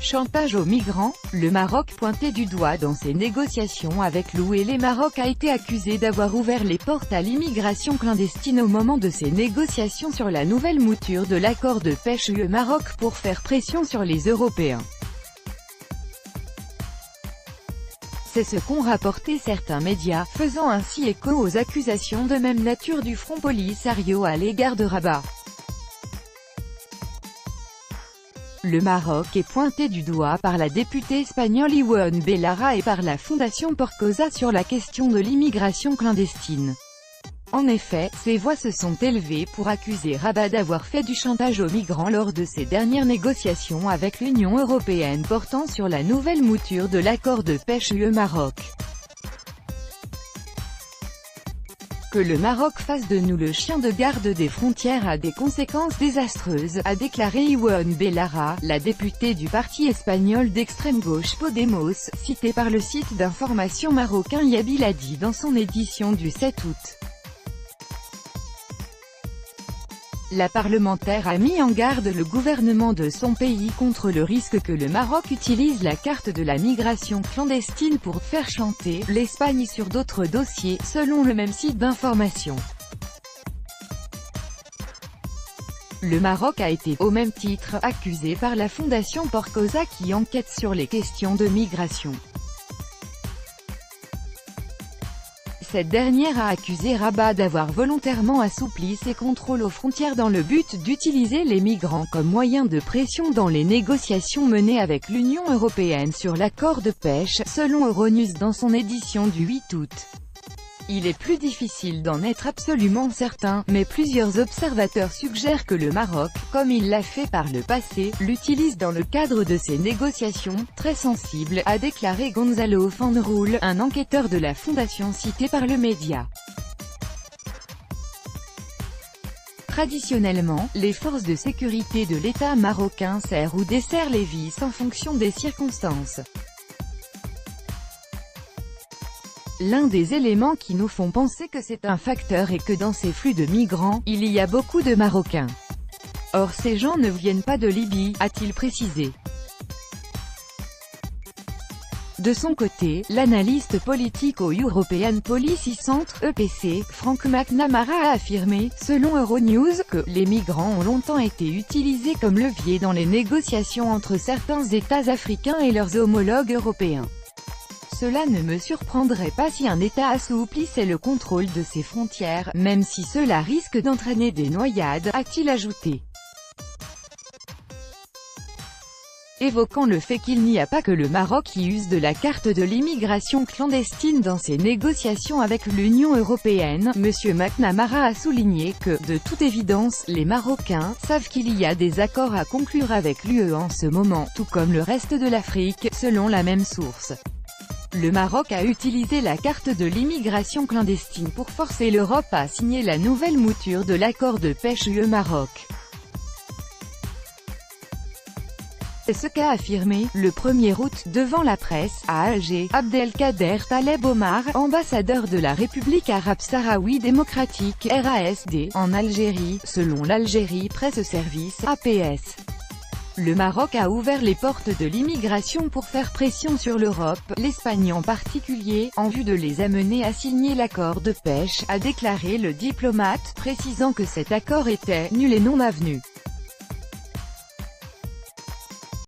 Chantage aux migrants, le Maroc pointé du doigt dans ses négociations avec l'UE. Le Maroc a été accusé d'avoir ouvert les portes à l'immigration clandestine au moment de ses négociations sur la nouvelle mouture de l'accord de pêche UE-Maroc pour faire pression sur les Européens. C'est ce qu'ont rapporté certains médias, faisant ainsi écho aux accusations de même nature du Front Polisario à l'égard de Rabat. Le Maroc est pointé du doigt par la députée espagnole Ione Belarra et par la Fondation Porcosa sur la question de l'immigration clandestine. En effet, ces voix se sont élevées pour accuser Rabat d'avoir fait du chantage aux migrants lors de ses dernières négociations avec l'Union européenne portant sur la nouvelle mouture de l'accord de pêche UE-Maroc. Que le Maroc fasse de nous le chien de garde des frontières a des conséquences désastreuses, a déclaré Ione Belarra, la députée du parti espagnol d'extrême gauche Podemos, citée par le site d'information marocain Yabiladi dans son édition du 7 août. La parlementaire a mis en garde le gouvernement de son pays contre le risque que le Maroc utilise la carte de la migration clandestine pour faire chanter l'Espagne sur d'autres dossiers, selon le même site d'information. Le Maroc a été, au même titre, accusé par la Fondation Porcosa qui enquête sur les questions de migration. Cette dernière a accusé Rabat d'avoir volontairement assoupli ses contrôles aux frontières dans le but d'utiliser les migrants comme moyen de pression dans les négociations menées avec l'Union européenne sur l'accord de pêche, selon Euronews dans son édition du 8 août. Il est plus difficile d'en être absolument certain, mais plusieurs observateurs suggèrent que le Maroc, comme il l'a fait par le passé, l'utilise dans le cadre de ces négociations, très sensibles, a déclaré Gonzalo Fanroul, un enquêteur de la fondation cité par le média. Traditionnellement, les forces de sécurité de l'État marocain serrent ou desserrent les vis en fonction des circonstances. L'un des éléments qui nous font penser que c'est un facteur est que dans ces flux de migrants, il y a beaucoup de Marocains. Or ces gens ne viennent pas de Libye, a-t-il précisé. De son côté, l'analyste politique au European Policy Centre, EPC, Frank McNamara a affirmé, selon Euronews, que les migrants ont longtemps été utilisés comme levier dans les négociations entre certains États africains et leurs homologues européens. Cela ne me surprendrait pas si un État assouplissait le contrôle de ses frontières, même si cela risque d'entraîner des noyades, a-t-il ajouté. Évoquant le fait qu'il n'y a pas que le Maroc qui use de la carte de l'immigration clandestine dans ses négociations avec l'Union européenne, M. McNamara a souligné que, de toute évidence, les Marocains savent qu'il y a des accords à conclure avec l'UE en ce moment, tout comme le reste de l'Afrique, selon la même source. Le Maroc a utilisé la carte de l'immigration clandestine pour forcer l'Europe à signer la nouvelle mouture de l'accord de pêche UE-Maroc. C'est ce qu'a affirmé, le 1er août, devant la presse, à Alger, Abdelkader Taleb Omar, ambassadeur de la République arabe sahraoui démocratique, RASD, en Algérie, selon l'Algérie Presse Service, APS. Le Maroc a ouvert les portes de l'immigration pour faire pression sur l'Europe, l'Espagne en particulier, en vue de les amener à signer l'accord de pêche, a déclaré le diplomate, précisant que cet accord était « nul et non avenu ».